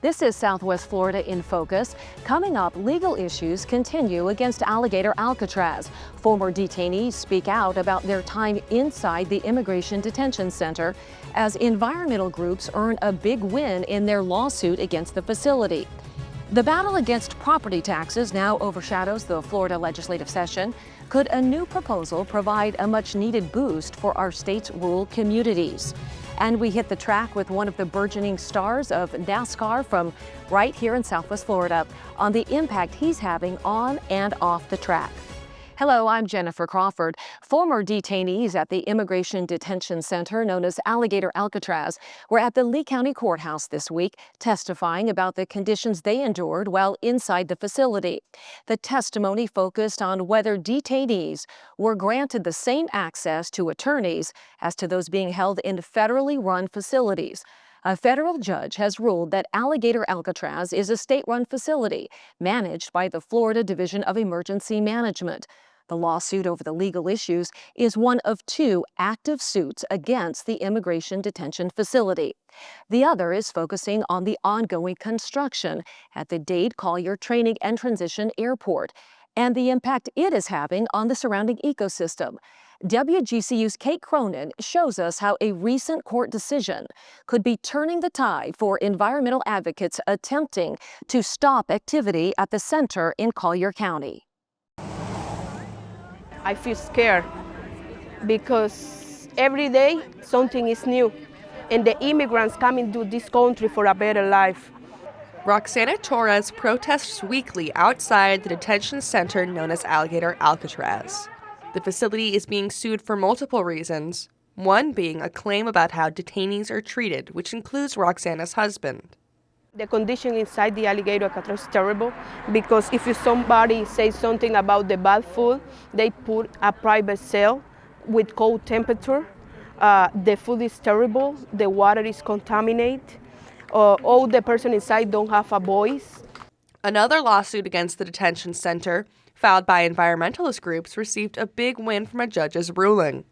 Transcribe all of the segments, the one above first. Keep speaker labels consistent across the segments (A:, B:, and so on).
A: This is Southwest Florida in Focus. Coming up, legal issues continue against Alligator Alcatraz. Former detainees speak out about their time inside the Immigration Detention Center as environmental groups earn a big win in their lawsuit against the facility. The battle against property taxes now overshadows the Florida legislative session. Could a new proposal provide a much-needed boost for our state's rural communities? And we hit the track with one of the burgeoning stars of NASCAR from right here in Southwest Florida on the impact he's having on and off the track. Hello, I'm Jennifer Crawford. Former detainees at the Immigration Detention Center, known as Alligator Alcatraz, were at the Lee County Courthouse this week testifying about the conditions they endured while inside the facility. The testimony focused on whether detainees were granted the same access to attorneys as to those being held in federally run facilities. A federal judge has ruled that Alligator Alcatraz is a state-run facility managed by the Florida Division of Emergency Management. The lawsuit over the legal issues is one of two active suits against the immigration detention facility. The other is focusing on the ongoing construction at the Dade Collier Training and Transition Airport and the impact it is having on the surrounding ecosystem. WGCU's Kate Cronin shows us how a recent court decision could be turning the tide for environmental advocates attempting to stop activity at the center in Collier County.
B: I feel scared because every day something is new and the immigrants coming to this country for a better life.
C: Roxana Torres protests weekly outside the detention center known as Alligator Alcatraz. The facility is being sued for multiple reasons, one being a claim about how detainees are treated, which includes Roxana's husband.
B: The condition inside the Alligator Alcatraz is terrible because if somebody says something about the bad food, they put a private cell with cold temperature. The food is terrible, the water is contaminated. All the person inside don't have a voice.
C: Another lawsuit against the detention center, filed by environmentalist groups, received a big win from a judge's ruling.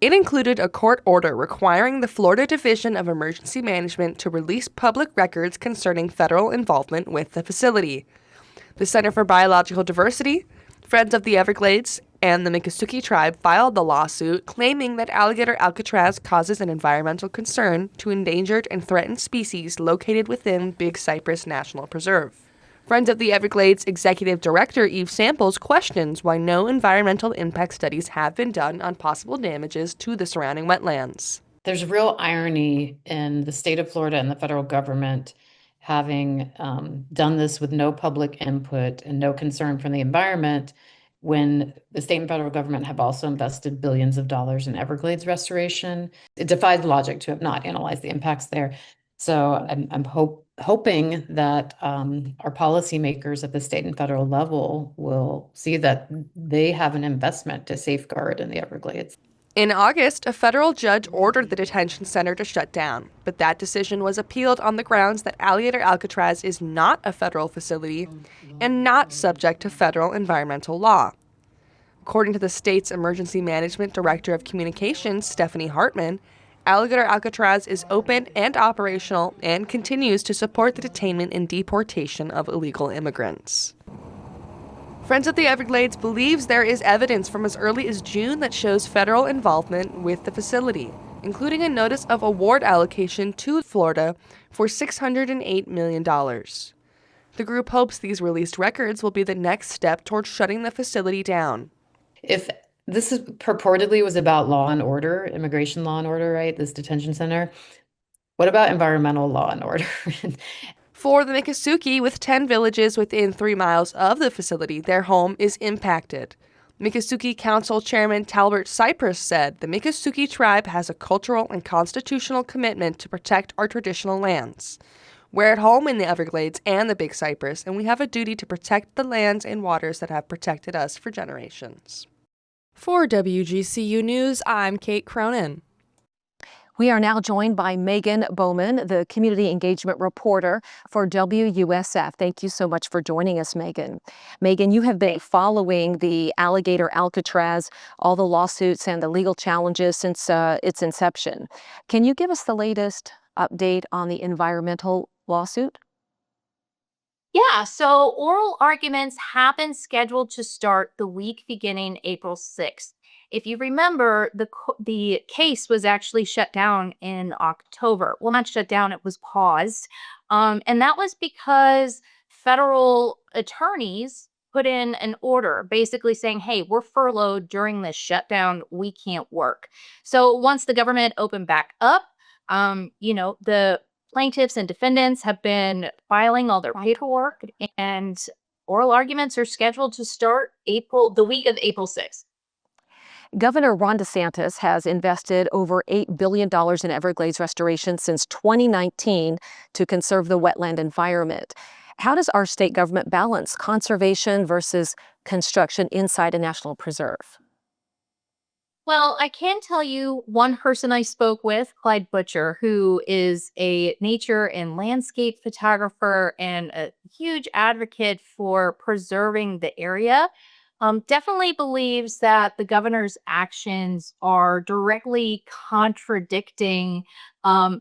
C: It included a court order requiring the Florida Division of Emergency Management to release public records concerning federal involvement with the facility. The Center for Biological Diversity, Friends of the Everglades, and the Miccosukee tribe filed the lawsuit, claiming that Alligator Alcatraz causes an environmental concern to endangered and threatened species located within Big Cypress National Preserve. Friends of the Everglades Executive Director Eve Samples questions why no environmental impact studies have been done on possible damages to the surrounding wetlands.
D: There's real irony in the state of Florida and the federal government having done this with no public input and no concern for the environment when the state and federal government have also invested billions of dollars in Everglades restoration. It defies logic to have not analyzed the impacts there. So I'm hoping that our policymakers at the state and federal level will see that they have an investment to safeguard in the Everglades.
C: In August, a federal judge ordered the detention center to shut down, but that decision was appealed on the grounds that Alligator Alcatraz is not a federal facility and not subject to federal environmental law. According to the state's Emergency Management Director of Communications, Stephanie Hartman, Alligator Alcatraz is open and operational and continues to support the detainment and deportation of illegal immigrants. Friends of the Everglades believes there is evidence from as early as June that shows federal involvement with the facility, including a notice of award allocation to Florida for $608 million. The group hopes these released records will be the next step towards shutting the facility down.
D: If this purportedly was about law and order, immigration law and order, right? This detention center. What about environmental law and order?
C: For the Miccosukee, with 10 villages within 3 miles of the facility, their home is impacted. Miccosukee Council Chairman Talbert Cypress said the Miccosukee tribe has a cultural and constitutional commitment to protect our traditional lands. We're at home in the Everglades and the Big Cypress, and we have a duty to protect the lands and waters that have protected us for generations. For WGCU News, I'm Kate Cronin.
A: We are now joined by Meghan Bowman, the community engagement reporter for WUSF. Thank you so much for joining us, Meghan. Meghan, you have been following the Alligator Alcatraz, all the lawsuits and the legal challenges since its inception. Can you give us the latest update on the environmental lawsuit?
E: Yeah, so oral arguments have been scheduled to start the week beginning April 6th. If you remember, the case was actually shut down in October. Well, not shut down, it was paused. And that was because federal attorneys put in an order basically saying, hey, we're furloughed during this shutdown. We can't work. So once the government opened back up, the plaintiffs and defendants have been filing all their paperwork, and oral arguments are scheduled to start the week of April 6th.
A: Governor Ron DeSantis has invested over $8 billion in Everglades restoration since 2019 to conserve the wetland environment. How does our state government balance conservation versus construction inside a national preserve?
E: Well, I can tell you one person I spoke with, Clyde Butcher, who is a nature and landscape photographer and a huge advocate for preserving the area, definitely believes that the governor's actions are directly contradicting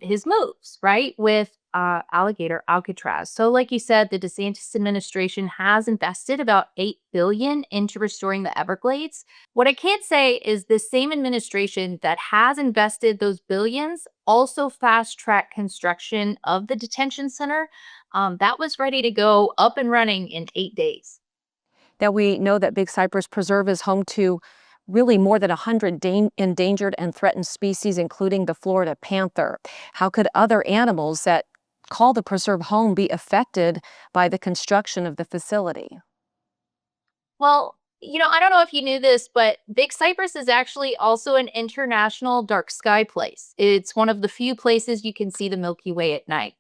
E: his moves, right? With Alligator Alcatraz. So, like you said, the DeSantis administration has invested about $8 billion into restoring the Everglades. What I can't say is the same administration that has invested those billions also fast-tracked construction of the detention center. That was ready to go up and running in 8 days.
A: Now, we know that Big Cypress Preserve is home to really more than 100 endangered and threatened species, including the Florida panther. How could other animals that call the preserve home be affected by the construction of the facility?
E: Well, I don't know if you knew this, but Big Cypress is actually also an international dark sky place. It's one of the few places you can see the Milky Way at night.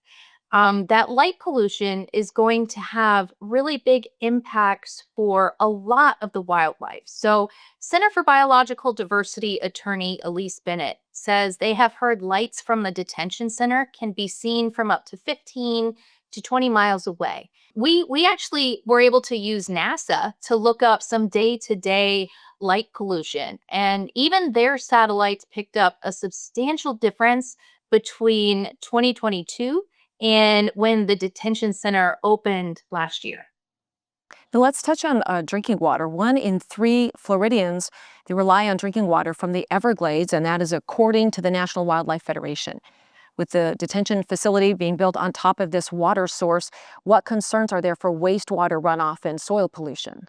E: That light pollution is going to have really big impacts for a lot of the wildlife. So, Center for Biological Diversity attorney Elise Bennett says they have heard lights from the detention center can be seen from up to 15 to 20 miles away. We actually were able to use NASA to look up some day-to-day light pollution, and even their satellites picked up a substantial difference between 2022 and when the detention center opened last year.
A: Now let's touch on drinking water. 1 in 3 Floridians, they rely on drinking water from the Everglades, and that is according to the National Wildlife Federation. With the detention facility being built on top of this water source, what concerns are there for wastewater runoff and soil pollution?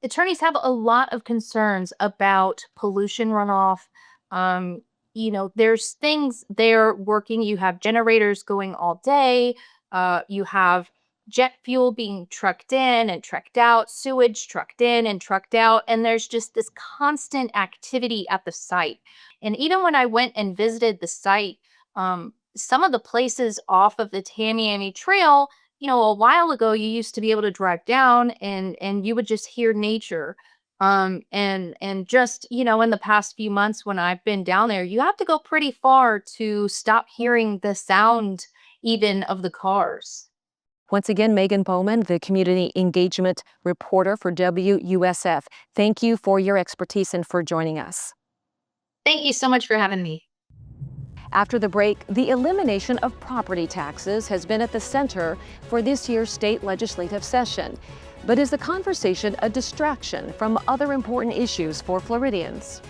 E: Attorneys have a lot of concerns about pollution runoff. There's things they're working. You have generators going all day. You have jet fuel being trucked in and trucked out, sewage trucked in and trucked out. And there's just this constant activity at the site. And even when I went and visited the site, some of the places off of the Tamiami Trail, a while ago, you used to be able to drive down and you would just hear nature. And just, in the past few months when I've been down there, you have to go pretty far to stop hearing the sound even of the cars.
A: Once again, Meghan Bowman, the community engagement reporter for WUSF. Thank you for your expertise and for joining us.
E: Thank you so much for having me.
A: After the break, the elimination of property taxes has been at the center for this year's state legislative session. But is the conversation a distraction from other important issues for Floridians?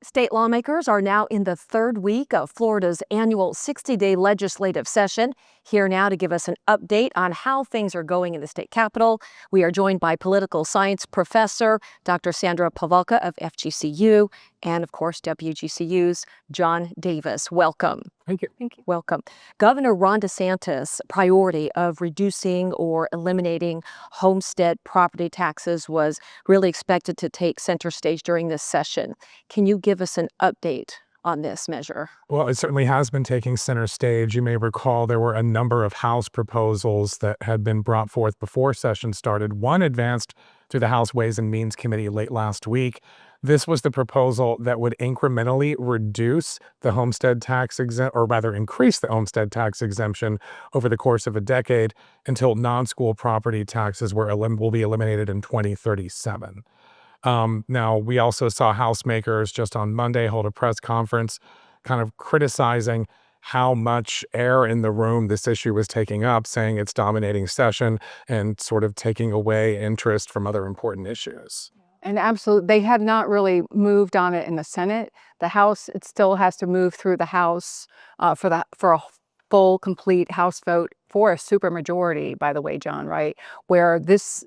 A: State lawmakers are now in the 3rd week of Florida's annual 60-day legislative session. Here now to give us an update on how things are going in the state capitol, we are joined by political science professor Dr. Sandra Pavelka of FGCU and, of course, WGCU's John Davis. Welcome.
F: Thank you.
A: Thank you. Welcome. Governor Ron DeSantis' priority of reducing or eliminating homestead property taxes was really expected to take center stage during this session. Can you give us an update on this measure?
F: Well, it certainly has been taking center stage. You may recall there were a number of House proposals that had been brought forth before session started. One advanced through the House Ways and Means Committee late last week. This was the proposal that would incrementally reduce the homestead tax or rather increase the homestead tax exemption over the course of a decade until non-school property taxes will be eliminated in 2037. Now, we also saw House makers just on Monday hold a press conference kind of criticizing how much air in the room this issue was taking up, saying it's dominating session and sort of taking away interest from other important issues.
G: And absolutely, they have not really moved on it in the Senate. The House, it still has to move through the House for a full, complete House vote for a supermajority, by the way, John, right? Where this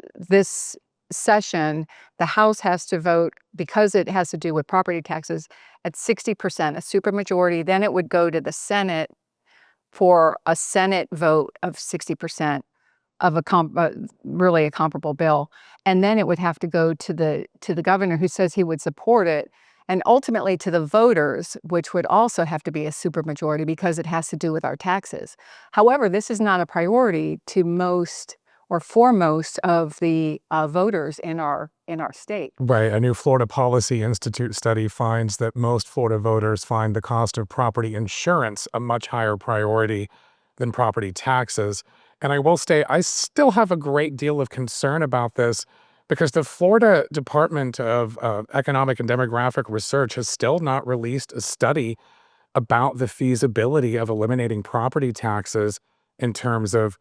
G: session, the House has to vote, because it has to do with property taxes, at 60%, a supermajority. Then it would go to the Senate for a Senate vote of 60% of really a comparable bill. And then it would have to go to the governor, who says he would support it, and ultimately to the voters, which would also have to be a supermajority because it has to do with our taxes. However, this is not a priority to most or foremost of the voters in our state.
F: Right. A new Florida Policy Institute study finds that most Florida voters find the cost of property insurance a much higher priority than property taxes. And I will say, I still have a great deal of concern about this because the Florida Department of Economic and Demographic Research has still not released a study about the feasibility of eliminating property taxes in terms of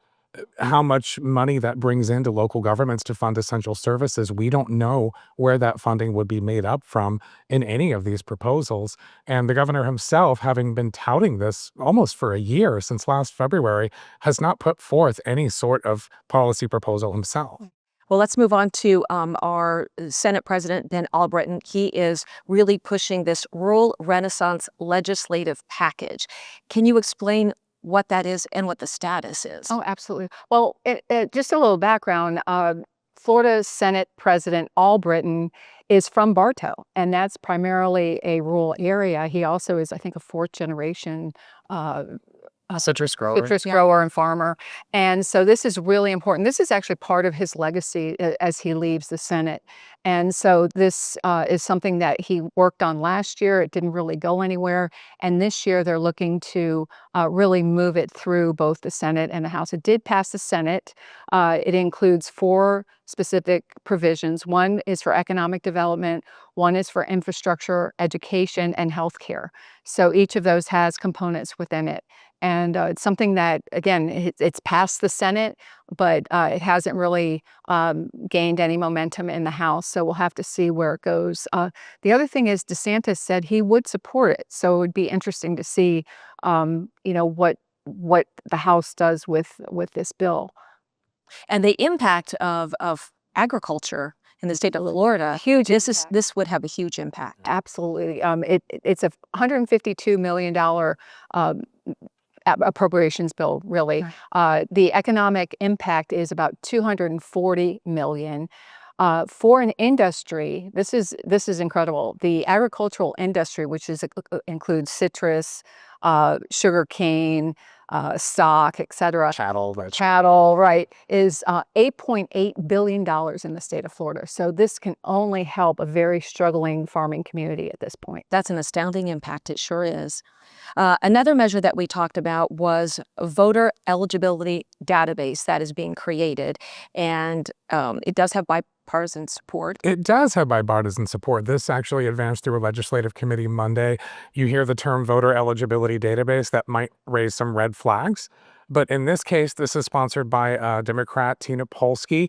F: how much money that brings into local governments to fund essential services. We don't know where that funding would be made up from in any of these proposals. And the governor himself, having been touting this almost for a year since last February, has not put forth any sort of policy proposal himself.
A: Well, let's move on to our Senate President, Ben Albritton. He is really pushing this Rural Renaissance legislative package. Can you explain what that is and what the status is?
G: Oh, absolutely. Well, just a little background. Florida Senate President Albritton is from Bartow, and that's primarily a rural area. He also is, I think, a fourth generation
F: Citrus grower.
G: And farmer. And so this is really important. This is actually part of his legacy as he leaves the Senate. And so this is something that he worked on last year. It didn't really go anywhere. And this year they're looking to really move it through both the Senate and the House. It did pass the Senate. It includes 4 specific provisions. One is for economic development. One is for infrastructure, education, and healthcare. So each of those has components within it. And it's something that, again, it's passed the Senate, but it hasn't really gained any momentum in the House. So we'll have to see where it goes. The other thing is DeSantis said he would support it. So it would be interesting to see, what the House does with this bill.
A: And the impact of agriculture in the state of Florida, huge. This would have a huge impact.
G: Absolutely. It's a $152 million appropriations bill, really.
A: Right.
G: The economic impact is about $240 million. For an industry, this is incredible. The agricultural industry, which includes citrus, sugar cane, stock, etc. Chattel, right, is $8.8 billion in the state of Florida. So this can only help a very struggling farming community at this point.
A: That's an astounding impact. It sure is. Another measure that we talked about was a voter eligibility database that is being created, and it does have bipartisan support.
F: It does have bipartisan support. This actually advanced through a legislative committee Monday. You hear the term voter eligibility database, that might raise some red flags. But in this case, this is sponsored by Democrat Tina Polsky.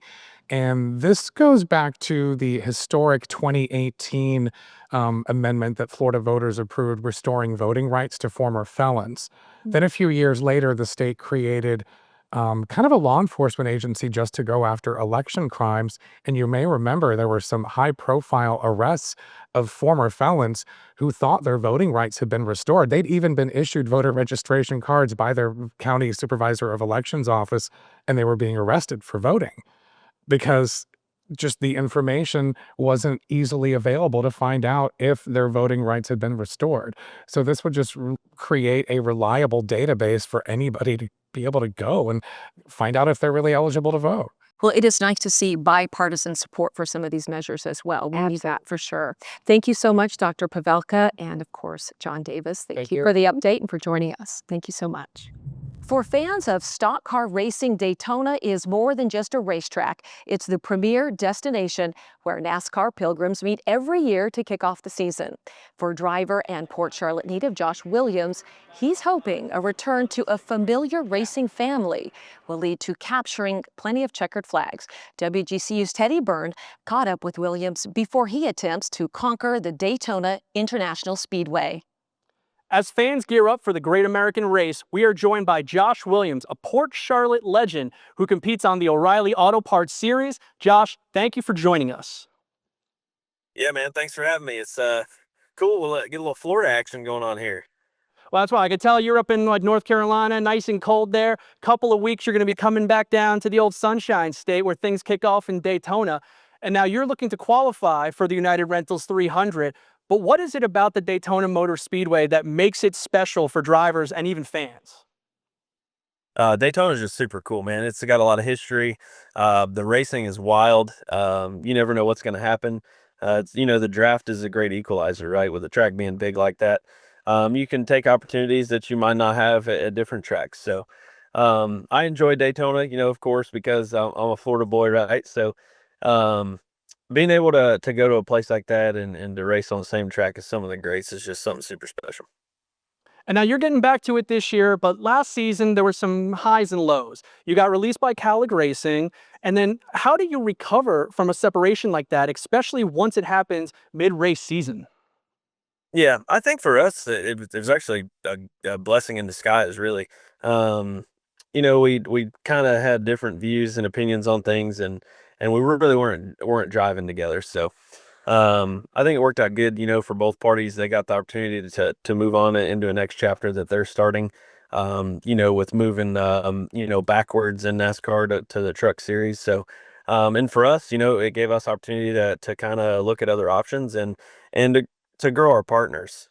F: And this goes back to the historic 2018 amendment that Florida voters approved, restoring voting rights to former felons. Then a few years later, the state created kind of a law enforcement agency just to go after election crimes. And you may remember there were some high-profile arrests of former felons who thought their voting rights had been restored. They'd even been issued voter registration cards by their county supervisor of elections office, and they were being arrested for voting because just the information wasn't easily available to find out if their voting rights had been restored. So this would just create a reliable database for anybody to be able to go and find out if they're really eligible to vote.
A: Well, it is nice to see bipartisan support for some of these measures as well. We need that for sure. Thank you so much, Dr. Pavelka, and of course, John Davis. Thank you for the update and for joining us. Thank you so much. For fans of stock car racing, Daytona is more than just a racetrack. It's the premier destination where NASCAR pilgrims meet every year to kick off the season. For driver and Port Charlotte native Josh Williams, he's hoping a return to a familiar racing family will lead to capturing plenty of checkered flags. WGCU's Teddy Byrne caught up with Williams before he attempts to conquer the Daytona International Speedway.
H: As fans gear up for the Great American Race, we are joined by Josh Williams, a Port Charlotte legend who competes on the O'Reilly Auto Parts Series. Josh, thank you for joining us.
I: Yeah, man, thanks for having me. It's cool. We'll get a little Florida action going on here.
H: Well, that's why I could tell you're up in like North Carolina, nice and cold there. Couple of weeks, you're going to be coming back down to the old Sunshine State where things kick off in Daytona. And now you're looking to qualify for the United Rentals 300. But what is it about the Daytona Motor Speedway that makes it special for drivers and even fans?
I: Daytona is just super cool, man. It's got a lot of history. The racing is wild. You never know what's going to happen. The draft is a great equalizer, right? With the track being big like that, you can take opportunities that you might not have at different tracks. So I enjoy Daytona, of course, because I'm a Florida boy, right? So being able to go to a place like that and to race on the same track as some of the greats is just something super special.
H: And now you're getting back to it this year, but last season there were some highs and lows. You got released by Calic Racing, and then how do you recover from a separation like that, especially once it happens mid-race season?
I: Yeah, I think for us, it was actually a blessing in disguise, really. We kind of had different views and opinions on things, and we really weren't driving together. So I think it worked out good, for both parties. They got the opportunity to move on into a next chapter that they're starting, with moving, backwards in NASCAR to the Truck Series. So, and for us, it gave us opportunity to kind of look at other options and to grow our partners.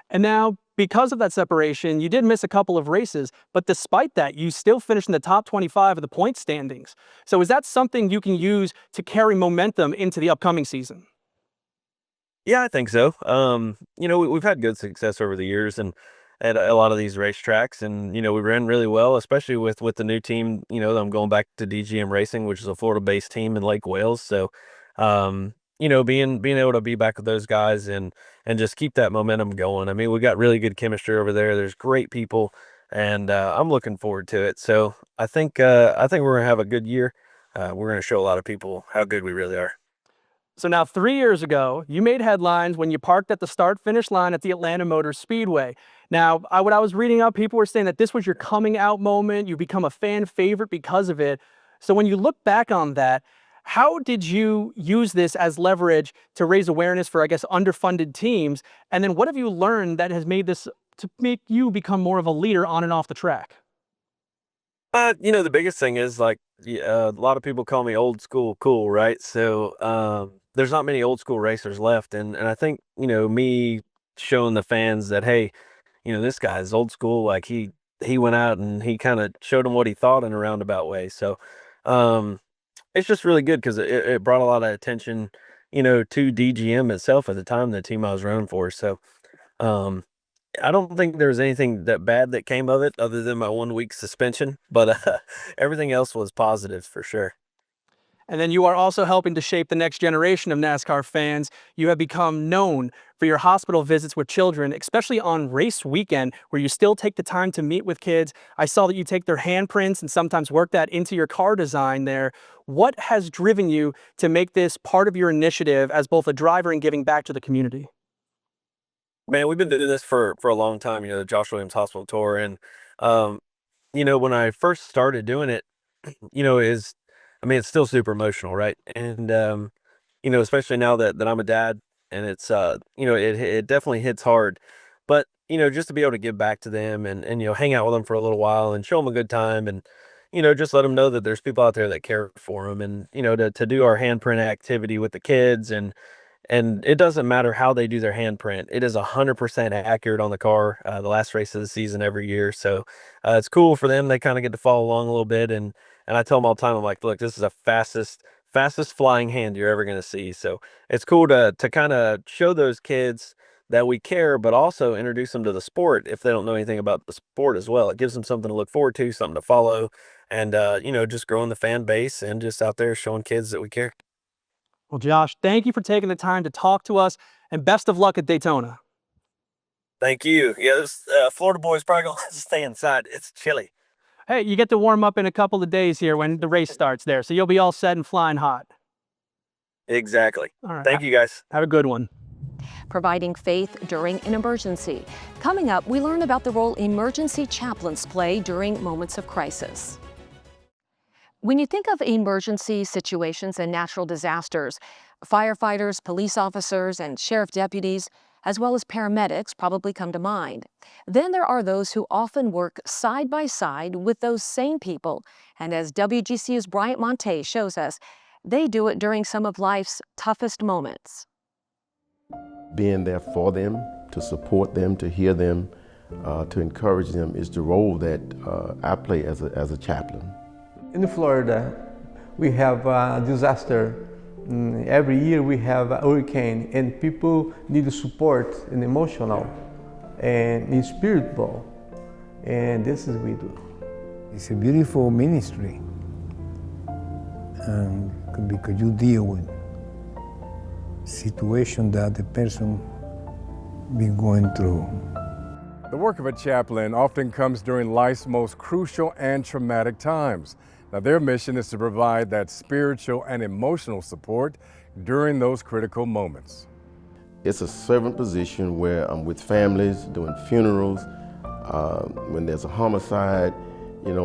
H: And now, because of that separation, you did miss a couple of races, but despite that, you still finished in the top 25 of the point standings. So is that something you can use to carry momentum into the upcoming season?
I: Yeah, I think so. We've had good success over the years and at a lot of these racetracks, and we ran really well, especially with the new team. I'm going back to DGM Racing, which is a Florida-based team in Lake Wales. So, being able to be back with those guys and just keep that momentum going. I mean, we got really good chemistry over there. There's great people, and I'm looking forward to it. So I think we're gonna have a good year. We're gonna show a lot of people how good we really are.
H: So now 3 years ago, you made headlines when you parked at the start-finish line at the Atlanta Motor Speedway. Now, what I was reading up, people were saying that this was your coming out moment. You become a fan favorite because of it. So when you look back on that, how did you use this as leverage to raise awareness for, I guess, underfunded teams? And then what have you learned that has made this to make you become more of a leader on and off the track?
I: The biggest thing is a lot of people call me old school cool, right? So there's not many old school racers left, and I think me showing the fans that, hey, this guy's old school. Like he went out and he kind of showed them what he thought in a roundabout way. So it's just really good because it brought a lot of attention, to DGM itself at the time, the team I was running for. So I don't think there was anything that bad that came of it other than my 1 week suspension, but everything else was positive for sure.
H: And then you are also helping to shape the next generation of NASCAR fans. You have become known for your hospital visits with children, especially on race weekend, where you still take the time to meet with kids. I saw that you take their handprints and sometimes work that into your car design there. What has driven you to make this part of your initiative as both a driver and giving back to the community?
I: Man, we've been doing this for a long time, the Josh Williams Hospital Tour. And, when I first started doing it, it's still super emotional, right? And, especially now that I'm a dad and it's, it definitely hits hard. But, just to be able to give back to them and hang out with them for a little while and show them a good time and, just let them know that there's people out there that care for them and, to do our handprint activity with the kids and it doesn't matter how they do their handprint. It is 100% accurate on the car, the last race of the season every year. So it's cool for them. They kind of get to follow along a little bit. And I tell them all the time, I'm like, look, this is the fastest flying hand you're ever going to see. So it's cool to kind of show those kids that we care, but also introduce them to the sport if they don't know anything about the sport as well. It gives them something to look forward to, something to follow, and just growing the fan base and just out there showing kids that we care.
H: Well, Josh, thank you for taking the time to talk to us, and best of luck at Daytona.
I: Thank you. Yeah, this Florida boys probably gonna stay inside. It's chilly.
H: Hey, you get to warm up in a couple of days here when the race starts there, so you'll be all set and flying hot.
I: Exactly.
H: All right.
I: Thank you, guys.
H: Have a good one.
A: Providing faith during an emergency. Coming up, we learn about the role emergency chaplains play during moments of crisis. When you think of emergency situations and natural disasters, firefighters, police officers, and sheriff deputies, as well as paramedics, probably come to mind. Then there are those who often work side by side with those same people, and as WGCU's Bryant Monte shows us, they do it during some of life's toughest moments.
J: Being there for them, to support them, to hear them, to encourage them is the role that I play as a chaplain.
K: In Florida, we have a disaster. Every year we have a hurricane, and people need support and emotional and spiritual, and this is what we do.
L: It's a beautiful ministry, because you deal with situation that the person been going through.
M: The work of a chaplain often comes during life's most crucial and traumatic times. Now, their mission is to provide that spiritual and emotional support during those critical moments.
J: It's a servant position where I'm with families, doing funerals, when there's a homicide,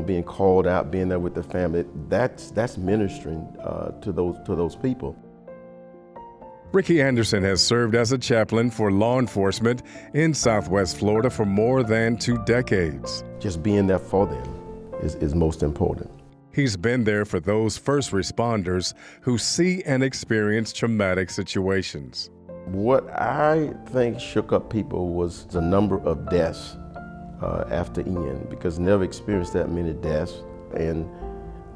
J: being called out, being there with the family. That's ministering to those people.
M: Ricky Anderson has served as a chaplain for law enforcement in Southwest Florida for more than 2 decades.
J: Just being there for them is most important.
M: He's been there for those first responders who see and experience traumatic situations.
J: What I think shook up people was the number of deaths after Ian, because never experienced that many deaths. And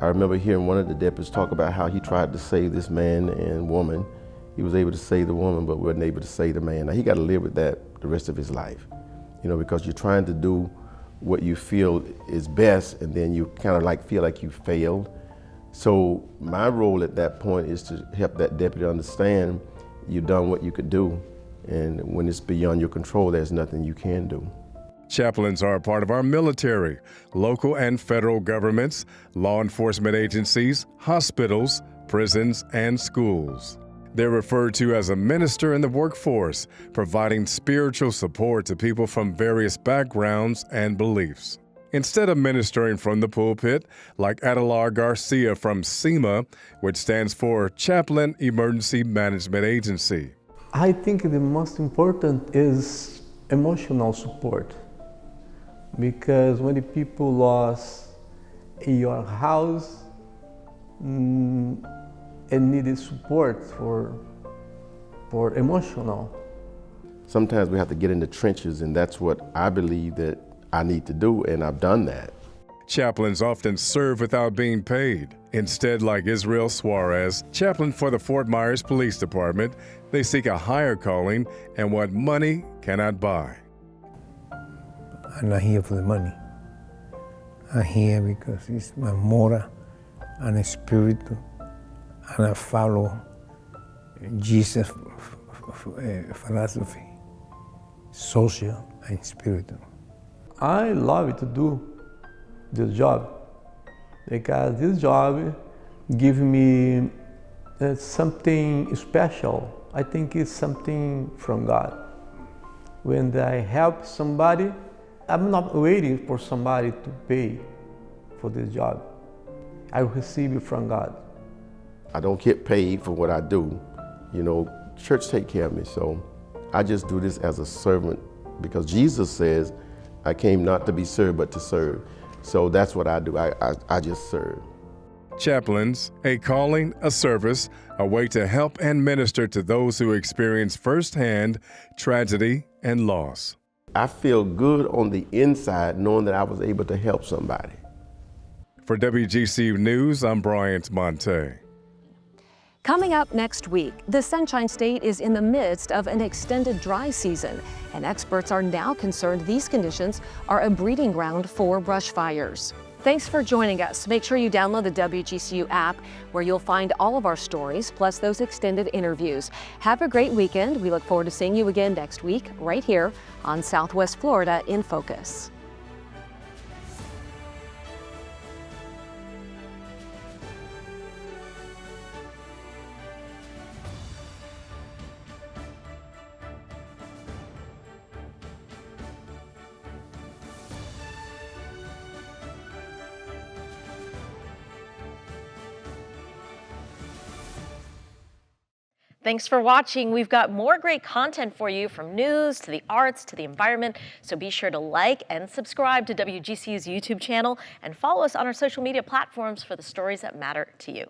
J: I remember hearing one of the deputies talk about how he tried to save this man and woman. He was able to save the woman, but wasn't able to save the man. Now he got to live with that the rest of his life, because you're trying to do what you feel is best, and then you kind of feel like you failed. So my role at that point is to help that deputy understand you've done what you could do, and when it's beyond your control, there's nothing you can do.
M: Chaplains are a part of our military, local and federal governments, law enforcement agencies, hospitals, prisons, and schools. They're referred to as a minister in the workforce, providing spiritual support to people from various backgrounds and beliefs. Instead of ministering from the pulpit, like Adelar Garcia from SEMA, which stands for Chaplain Emergency Management Agency.
K: I think the most important is emotional support, because when the people lost your house, and needed support for emotional.
J: Sometimes we have to get in the trenches, and that's what I believe that I need to do, and I've done that.
M: Chaplains often serve without being paid. Instead, like Israel Suarez, chaplain for the Fort Myers Police Department, they seek a higher calling and what money cannot buy.
L: I'm not here for the money. I'm here because it's my moral and spiritual, and I follow Jesus' philosophy, social and spiritual.
K: I love to do this job because this job gives me something special. I think it's something from God. When I help somebody, I'm not waiting for somebody to pay for this job. I receive it from God.
J: I don't get paid for what I do. Church take care of me, so I just do this as a servant because Jesus says, I came not to be served, but to serve. So that's what I do. I just serve.
M: Chaplains, a calling, a service, a way to help and minister to those who experience firsthand tragedy and loss.
J: I feel good on the inside knowing that I was able to help somebody.
M: For WGCU News, I'm Bryant Monte.
A: Coming up next week, the Sunshine State is in the midst of an extended dry season, and experts are now concerned these conditions are a breeding ground for brush fires. Thanks for joining us. Make sure you download the WGCU app, where you'll find all of our stories, plus those extended interviews. Have a great weekend. We look forward to seeing you again next week, right here on Southwest Florida in Focus.
N: Thanks for watching. We've got more great content for you, from news to the arts to the environment. So be sure to like and subscribe to WGCU's YouTube channel and follow us on our social media platforms for the stories that matter to you.